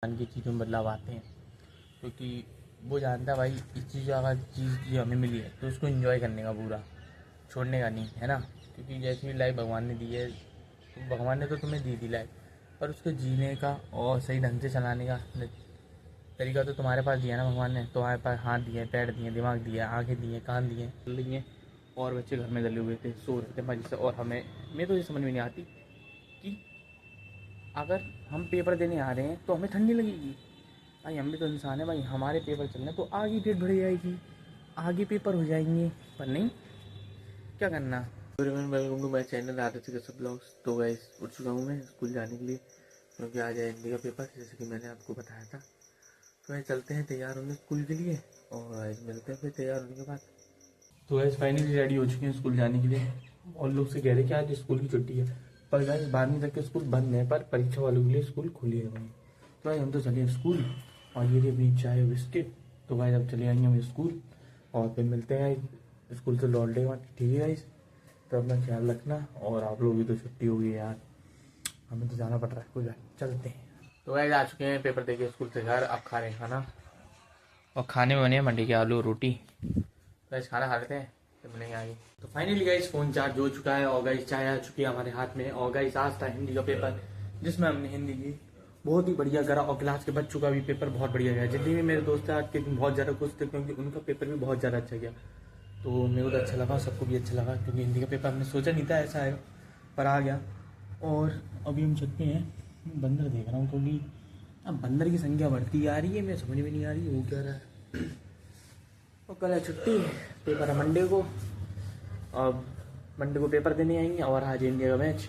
की चीज़ों में बदलाव आते हैं, क्योंकि वो जानता है भाई इस चीज़ अगर चीज़ जो हमें मिली है तो उसको एंजॉय करने का, पूरा छोड़ने का नहीं है ना। क्योंकि जैसी भी लाइफ भगवान ने दी है, तो भगवान ने तो तुम्हें दी थी लाइफ, पर उसको जीने का और सही ढंग से चलाने का तरीका तो तुम्हारे पास दिया ना भगवान ने। तुम्हारे पास हाथ दिए, पैर दिए, दिमाग दिया, आँखें दिए, कान दिए, लिए। और बच्चे घर में डले हुए थे, सो रहे थे मजे से। और मैं तो ये समझ में नहीं आती कि अगर हम पेपर देने आ रहे हैं तो हमें ठंडी लगेगी। भाई हम भी तो इंसान है भाई, हमारे पेपर चल रहे हैं तो आगे डेट बढ़ जाएगी, आगे पेपर हो जाएंगे, पर नहीं, क्या करना। Welcome to my channel Aditya Kasab blogs. तो गाइस उठ चुका हूँ मैं स्कूल जाने के लिए, क्योंकि आज है हिंदी का पेपर, जैसे कि मैंने आपको बताया था। तो गाइस चलते हैं तैयार होने स्कूल के लिए, और गाइस मिलते हैं फिर तैयार होने के बाद। तो गाइस फाइनली रेडी हो चुके हैं स्कूल जाने के लिए, और लोग से कह रहे कि आज स्कूल की छुट्टी है, पर गाइस 12वीं तक के स्कूल बंद है, पर परीक्षा वालों के लिए स्कूल खुले हैं वहीं। तो भाई हम तो चले स्कूल, और ये अपनी चाय बिस्किट। तो भाई अब चले आएंगे हम स्कूल, और फिर मिलते हैं स्कूल से लौटने के बाद। ठीक है गाइस, तो अपना ख्याल रखना, और आप लोग भी तो छुट्टी हो गई यार, हमें तो जाना पड़ रहा है, कोई बात चलते हैं। तो गाइस आ चुके हैं पेपर देके स्कूल से घर, अब खा रहे हैं खाना, और खाने में बने हैं मंडी के आलू रोटी। गाइस खाना खा लेते हैं फिर मिलेंगे आगे। तो फाइनली गाइस फ़ोन चार्ज हो चुका है, और गाइस चाय आ चुकी है हमारे हाथ में। और गाइस आज था हिंदी का पेपर, जिसमें हमने हिंदी की बहुत ही बढ़िया करा, और क्लास के बच्चों का भी पेपर बहुत बढ़िया गया। जितने भी मेरे दोस्त हैं आज के दिन बहुत ज़्यादा खुश थे, क्योंकि उनका पेपर भी बहुत ज़्यादा अच्छा गया। तो मेरे को तो अच्छा लगा, सबको भी अच्छा लगा, क्योंकि हिंदी का पेपर हमने सोचा नहीं था ऐसा है, पर आ गया। और अभी हम चलते हैं, बंदर देख रहा हूँ, क्योंकि अब बंदर की संख्या बढ़ती आ रही है, मैं समझ में नहीं आ रही वो क्या रहा है। और कल है छुट्टी, पेपर है मंडे को, अब मंडे को पेपर देने आएंगे। और आज इंडिया का मैच,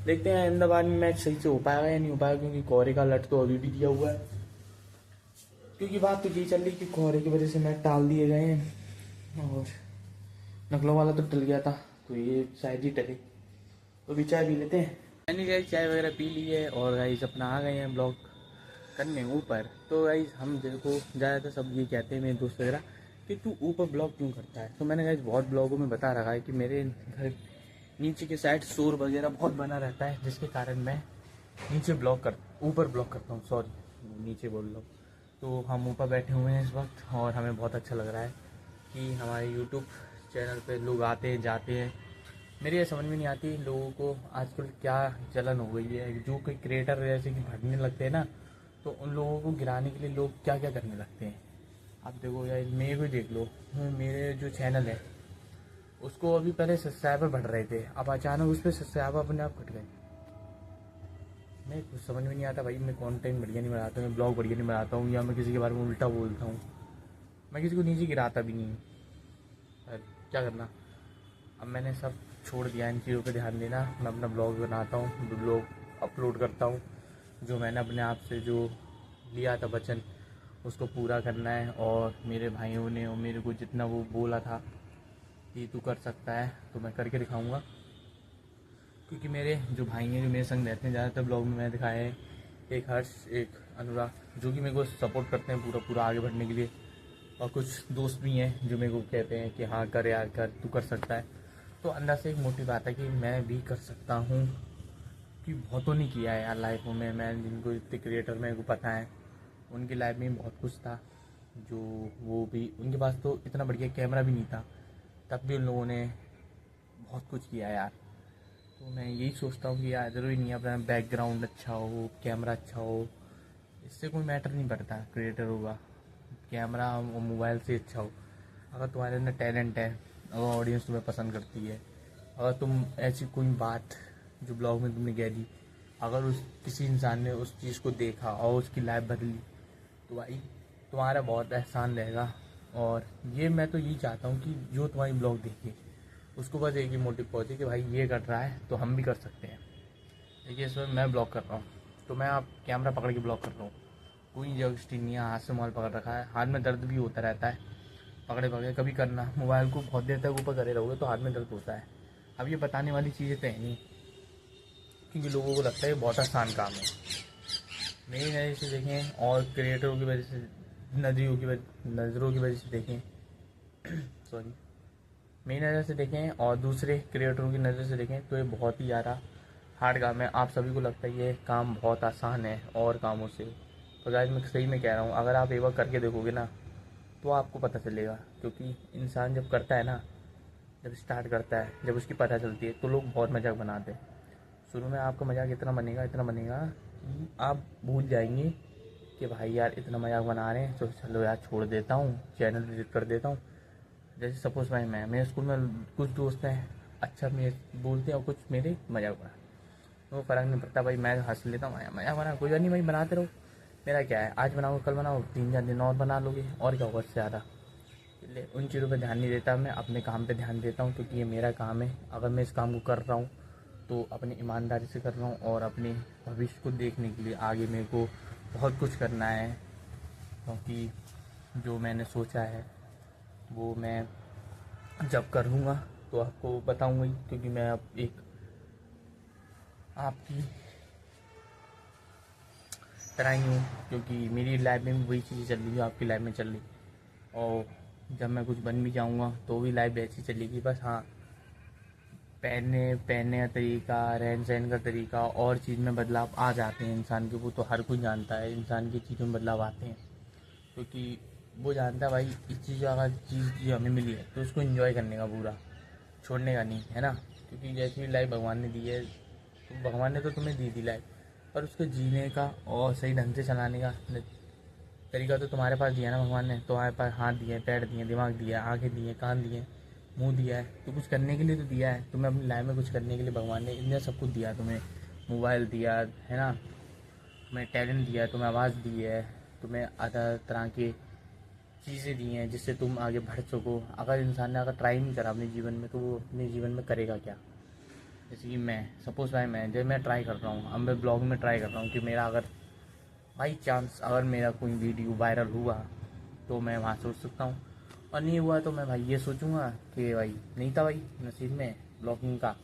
देखते हैं अहमदाबाद में मैच सही से हो पाएगा या नहीं हो पाएगा, क्योंकि कोहरे का अलर्ट तो अभी भी दिया हुआ है। क्योंकि बात तो यही चल रही कि कोहरे की वजह से मैच टाल दिए गए हैं, और नकलों वाला तो टल गया था, तो ये शायद ही टले। तो भी चाय पी लेते हैं। मैंने गाइस चाय वगैरह पी ली है, और गाइस अपना आ गए हैं ब्लॉग करने ऊपर। तो गाइस हम देखो ज़्यादातर सब ये कहते हैं मेरे दोस्त वगैरह कि तू ऊपर ब्लॉग क्यों करता है। तो मैंने गाइस बहुत ब्लॉगों में बता रखा है कि मेरे घर नीचे के साइड शोर वगैरह बहुत बना रहता है, जिसके कारण मैं ऊपर ब्लॉग करता हूँ, सॉरी नीचे बोल रहा हूँ। तो हम ऊपर बैठे हुए हैं इस वक्त, और हमें बहुत अच्छा लग रहा है कि हमारे यूट्यूब चैनल पे लोग आते हैं जाते हैं। मेरी ये समझ में नहीं आती लोगों को आजकल क्या चलन हो गई है, जो कोई क्रिएटर जैसे कि भटने लगते हैं ना, तो उन लोगों को गिराने के लिए लोग क्या क्या करने लगते हैं। आप देखो यार, मेरे को ही देख लो, मेरे जो चैनल है उसको अभी पहले सब्सक्राइबर बढ़ रहे थे, अब अचानक उस पर सब्सक्राइबर अपने आप घट गए। मैं कुछ समझ में नहीं आता भाई, मैं कंटेंट बढ़िया नहीं बनाता हूँ, मैं ब्लॉग बढ़िया नहीं बनाता हूँ, या मैं किसी के बारे में उल्टा बोलता हूँ, मैं किसी को नीचे गिराता भी नहीं। पर क्या करना, अब मैंने सब छोड़ दिया इन चीज़ों पे ध्यान देना। मैं अपना ब्लॉग बनाता हूँ, ब्लॉग अपलोड करता हूँ, जो मैंने अपने आप से जो लिया था वचन उसको पूरा करना है। और मेरे भाइयों ने और मेरे को जितना वो बोला था कि तू कर सकता है, तो मैं करके दिखाऊंगा। क्योंकि मेरे जो भाई हैं जो मेरे संग रहते हैं, ज़्यादातर ब्लॉग में मैंने दिखाया है, एक हर्ष, एक अनुराग, जो कि मेरे को सपोर्ट करते हैं पूरा पूरा आगे बढ़ने के लिए। और कुछ दोस्त भी हैं जो मेरे को कहते हैं कि हाँ कर यार कर, तू कर सकता है। तो अंदर से एक मोटिव आता है कि मैं भी कर सकता हूँ, कि बहुतों ने किया है यार लाइफ में। मैं जिनको इतने क्रिएटर मेरे को पता है, उनकी लाइफ में बहुत कुछ था, जो वो भी उनके पास तो इतना बढ़िया कैमरा भी नहीं था, तब भी उन लोगों ने बहुत कुछ किया यार। तो मैं यही सोचता हूँ कि यार ज़रूरी नहीं है अपना बैकग्राउंड अच्छा हो, कैमरा अच्छा हो, इससे कोई मैटर नहीं पड़ता क्रिएटर होगा, कैमरा और मोबाइल से अच्छा हो। अगर तुम्हारे अंदर टैलेंट है, अगर ऑडियंस तुम्हें पसंद करती है, अगर तुम ऐसी कोई बात जो ब्लॉग में तुमने कह दी, अगर उस किसी इंसान ने उस चीज़ को देखा और उसकी लाइफ बदली, तो भाई तुम्हारा बहुत एहसान रहेगा। और ये मैं तो यही चाहता हूँ कि जो तुम्हारी ब्लॉग देखे उसको बस एक ही मोटिव पहुँचे कि भाई ये कर रहा है तो हम भी कर सकते हैं। देखिए इस वक्त मैं ब्लॉग कर रहा हूँ, तो मैं आप कैमरा पकड़ के ब्लॉग कर रहा हूँ, कोई जगस्टी नहीं है, हाथ से मोबाइल पकड़ रखा है, हाथ में दर्द भी होता रहता है पकड़े पकड़े। कभी करना मोबाइल को बहुत देर तक ऊपर करे रहोगे तो हाथ में दर्द होता है। अब ये बताने वाली चीज़ें तो है नहीं, क्योंकि लोगों को लगता है ये बहुत आसान काम है। मेरी नज़र से देखें और क्रिएटरों की वजह से, नज़रों की वजह से देखें सॉरी, मेरी नज़र से देखें और दूसरे क्रिएटरों की नज़र से देखें, तो ये बहुत ही ज़्यादा हार्ड काम है। आप सभी को लगता है ये काम बहुत आसान है और कामों से, तो गाइस मैं सही में कह रहा हूँ, अगर आप एक बार करके देखोगे ना तो आपको पता चलेगा। क्योंकि इंसान जब करता है ना, जब स्टार्ट करता है, जब उसकी पता चलती है तो लोग बहुत मजाक बनाते हैं। शुरू में आपका मजाक इतना बनेगा कि आप भूल जाएंगे कि भाई यार इतना मजाक बना रहे हैं, तो चलो यार छोड़ देता हूँ, चैनल डिलीट कर देता हूँ। जैसे सपोज भाई मैं मेरे स्कूल में कुछ दोस्त हैं अच्छा मेरे बोलते हैं और कुछ मेरे मजाक बना, वो फ़र्क नहीं पड़ता भाई, मैं हंस लेता हूँ, मजाक बना कोई बात नहीं भाई, बनाते रहो। मेरा क्या है, आज बनाओ कल बनाओ, 3 4 दिन और बना लोगे, और क्या होगा इससे ज़्यादा। इसलिए उन चीज़ों पे ध्यान नहीं देता, मैं अपने काम पे ध्यान देता हूँ, क्योंकि ये मेरा काम है। अगर मैं इस काम को कर रहा हूँ तो अपनी ईमानदारी से कर रहा हूँ, और अपने भविष्य को देखने के लिए आगे मेरे को बहुत कुछ करना है। क्योंकि जो मैंने सोचा है वो मैं जब कर लूँगा तो आपको बताऊँगा ही, क्योंकि मैं अब एक आपकी तरह ही हूँ। क्योंकि मेरी लाइफ में वही चीज़ें चल रही जो आपकी लाइफ में चल रही, और जब मैं कुछ बन भी जाऊँगा तो भी लाइफ ऐसी चलेगी। बस हाँ, पहनने का तरीका, रहन सहन का तरीका और चीज़ में बदलाव आ जाते हैं इंसान के, वो तो हर कोई जानता है, इंसान की चीज़ों में बदलाव आते हैं। क्योंकि वो जानता है भाई इस चीज़ अगर चीज़ जो हमें मिली है तो उसको एंजॉय करने का पूरा, छोड़ने का नहीं, है ना। क्योंकि जैसी लाइफ भगवान ने दी है, तो भगवान ने तो तुम्हें दी थी लाइफ, पर उसको जीने का और सही ढंग से चलाने का तरीका तो तुम्हारे पास दिया ना भगवान ने। तुम्हारे पास हाथ दिए, पैर दिए, दिमाग दिया, आंखें दिए, कान दिए, मुंह दिया है, तो कुछ करने के लिए तो दिया है तुम्हें, अपनी लाइफ में कुछ करने के लिए भगवान ने इतना सब कुछ दिया तुम्हें। मोबाइल दिया है ना, तुम्हें टैलेंट दिया है, तुम्हें आवाज़ दी है, तुम्हें अदर तरह के चीज़ें दी हैं जिससे तुम आगे बढ़ सको। अगर इंसान ने अगर ट्राई नहीं करा अपने जीवन में तो वो अपने जीवन में करेगा क्या। जैसे कि मैं सपोज भाई मैं ट्राई कर रहा हूँ, अब मैं ब्लॉग में ट्राई कर रहा हूँ कि मेरा अगर बाई चांस अगर मेरा कोई वीडियो वायरल हुआ तो मैं वहाँ सोच सकता हूँ, और नहीं हुआ तो मैं भाई ये सोचूंगा कि भाई नहीं था भाई नसीब में ब्लॉगिंग का,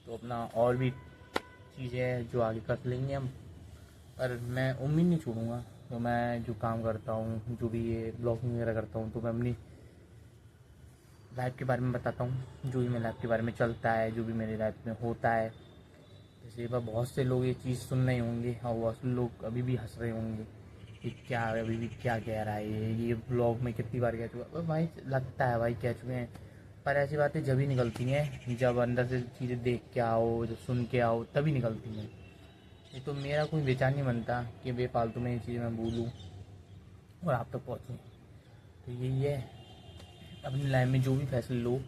तो अपना और भी चीज़ें हैं जो आगे कर लेंगे हम। पर मैं उम्मीद नहीं छोड़ूंगा, तो मैं जो काम करता हूँ, जो भी ये ब्लॉगिंग वगैरह करता हूँ, तो मैं अपनी लाइफ के बारे में बताता हूँ, जो भी मेरी लाइफ के बारे में चलता है, जो भी मेरी लाइफ में होता है। जैसे वह बहुत से लोग ये चीज़ सुन रहे होंगे और बहुत से लोग अभी भी हंस रहे होंगे कि क्या अभी भी क्या कह रहा है ये ब्लॉग में कितनी बार कह चुका भाई, लगता है भाई कह चुके हैं। पर ऐसी बातें जब ही निकलती हैं जब अंदर से चीज़ें देख के आओ, जब सुन के आओ, तभी निकलती हैं। ये तो मेरा कोई विचार नहीं बनता कि बेफालतू में ये चीज़ मैं बोलूँ और आप तक पहुँचूँ। तो यही है, अपनी लाइफ में जो भी फैसले लो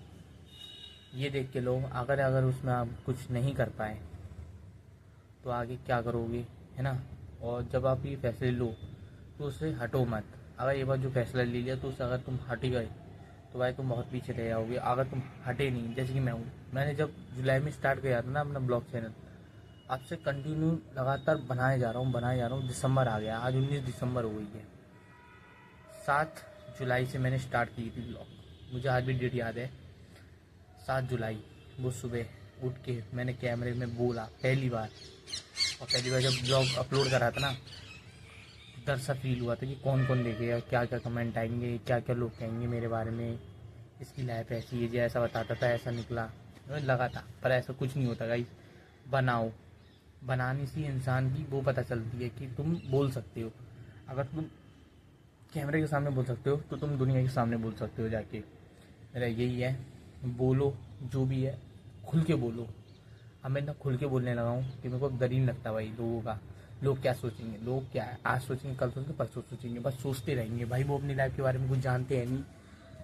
ये देख के लो, अगर अगर उसमें आप कुछ नहीं कर पाए तो आगे क्या करोगे, है ना। और जब आप ये फैसले लो तो उससे हटो मत। अगर ये बात जो फैसला ले लिया तो उससे अगर तुम हट गए तो भाई तुम बहुत पीछे रह जाओगे। अगर तुम हटे नहीं, जैसे कि मैं हूँ, मैंने जब जुलाई में स्टार्ट किया था ना अपना ब्लॉग चैनल, अब से कंटिन्यू लगातार बनाए जा रहा हूँ। दिसंबर आ गया, आज 19 दिसंबर हो गई है। 7 जुलाई से मैंने स्टार्ट की थी ब्लॉग, मुझे आज भी डेट याद है, 7 जुलाई। वो सुबह उठ के मैंने कैमरे में बोला पहली बार, और पहली बार जब ब्लॉग अपलोड करा था ना, डर सा फील हुआ था कि कौन कौन देखेगा, क्या क्या कमेंट आएंगे, क्या क्या लोग कहेंगे मेरे बारे में, इसकी लाइफ ऐसी है, जैसा बताता था ऐसा निकला। मुझे लगा था, पर ऐसा कुछ नहीं होता गाइस। बनाओ, बनाने से इंसान की वो पता चलती है कि तुम बोल सकते हो। अगर तुम कैमरे के सामने बोल सकते हो तो तुम दुनिया के सामने बोल सकते हो जाके। मेरा यही है, बोलो जो भी है खुल के बोलो। अब मैं इतना खुल के बोलने लगा हूँ कि मेरे को डर ही नहीं लगता भाई लोगों का, लोग क्या सोचेंगे, लोग क्या है, आज सोचेंगे कल सोचेंगे परसों सोचेंगे, बस सोचते रहेंगे भाई। वो अपनी लाइफ के बारे में कुछ जानते हैं नहीं,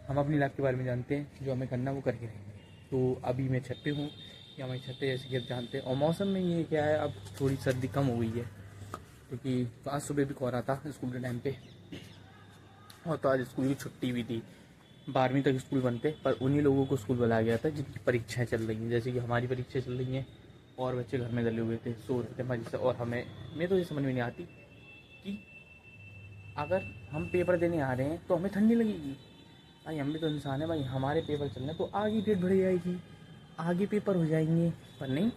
हम अपनी लाइफ के बारे में जानते हैं, जो हमें करना वो करके रहेंगे। तो अभी मैं छत पे हूँ, या हमारी छत पे जैसे कि आप जानते हैं, और मौसम में ये क्या है, अब थोड़ी सर्दी कम हो गई है, क्योंकि आज सुबह भी कोहरा था स्कूल के टाइम पे, और तो आज स्कूल की छुट्टी भी थी। 12वीं तक स्कूल बनते, पर उन्हीं लोगों को स्कूल बुलाया गया था जिनकी परीक्षाएं चल रही हैं, जैसे कि हमारी परीक्षाएं चल रही हैं, और बच्चे घर में डले हुए थे, सो रहे थे मजे से। और मैं तो ये समझ में नहीं आती कि अगर हम पेपर देने आ रहे हैं तो हमें ठंडी लगेगी। भाई हम भी तो इंसान है भाई, हमारे पेपर चल रहे हैं तो आगे डेट बढ़ जाएगी, आगे पेपर हो जाएंगे। पर नहीं,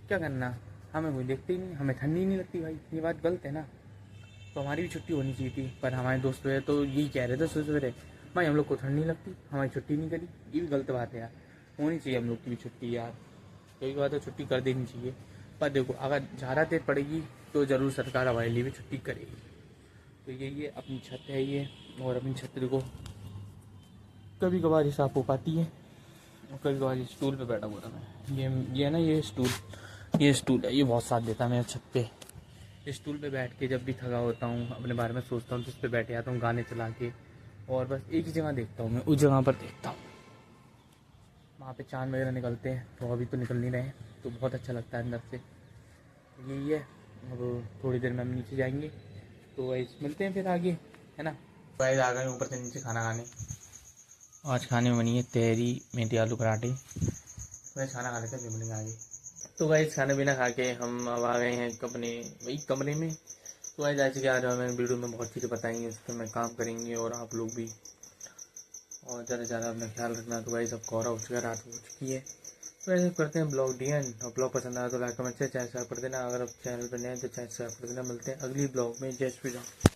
क्या करना, हमें कोई देखते ही नहीं, हमें ठंडी नहीं लगती भाई, ये बात गलत है ना। तो हमारी भी छुट्टी होनी चाहिए थी, पर हमारे दोस्त हुए तो यही कह रहे थे सुबह सवेरे, भाई हम लोग को ठंड नहीं लगती, हमारी छुट्टी नहीं करी। ये भी गलत बात है यार, होनी चाहिए हम लोग की भी छुट्टी यार, कोई बात है छुट्टी कर देनी चाहिए। पर देखो अगर ज़्यादा देर पड़ेगी तो ज़रूर सरकार हमारे लिए भी छुट्टी करेगी। तो यही है, अपनी छत है ये, और अपनी छत को कभी कभार ही साफ हो पाती है, और कभी कभार स्टूल पे बैठा हुआ था मैं। ये है ना, ये स्टूल है, ये बहुत साथ देता है मेरे छत पे। इस स्टूल पे बैठ के जब भी थका होता हूँ, अपने बारे में सोचता हूँ, तो इस पे बैठ जाता हूँ गाने चला के, और बस एक ही जगह देखता हूँ, मैं उस जगह पर देखता हूँ। वहाँ पे चाँद वगैरह निकलते हैं, तो अभी तो निकल नहीं रहे हैं, तो बहुत अच्छा लगता है अंदर से। यही है, अब थोड़ी देर में हम नीचे जाएंगे, तो वही मिलते हैं फिर आगे, है ना। गाइस आ गए ऊपर से नीचे खाना खाने। आज खाने में बनी है तहरी, मेथी आलू पराठे। वैसे खाना खा लेते हैं, फिर मिलेंगे आगे। तो गाइस खाना पीना खा के हम अब आ गए हैं अपने वही कमरे में। तो गाइस जैसे कि आज मैंने वीडियो में बहुत चीज़ें बताई हैं, उस पर मैं काम करेंगे, और आप लोग भी, और ज़्यादा से ज़्यादा अपना ख्याल रखना। तो गाइस अब कोहरा हो चुका है, रात हो चुकी है। तो ऐसे करते हैं ब्लॉग डी एंड, और ब्लॉग पसंद आया तो लाइक कमेंट से चैनल सब्सक्राइब कर देना। अगर आप चैनल पर नए हैं तो चैनल सब्सक्राइब कर देना। मिलते हैं अगली ब्लॉग में। जय श्री राम।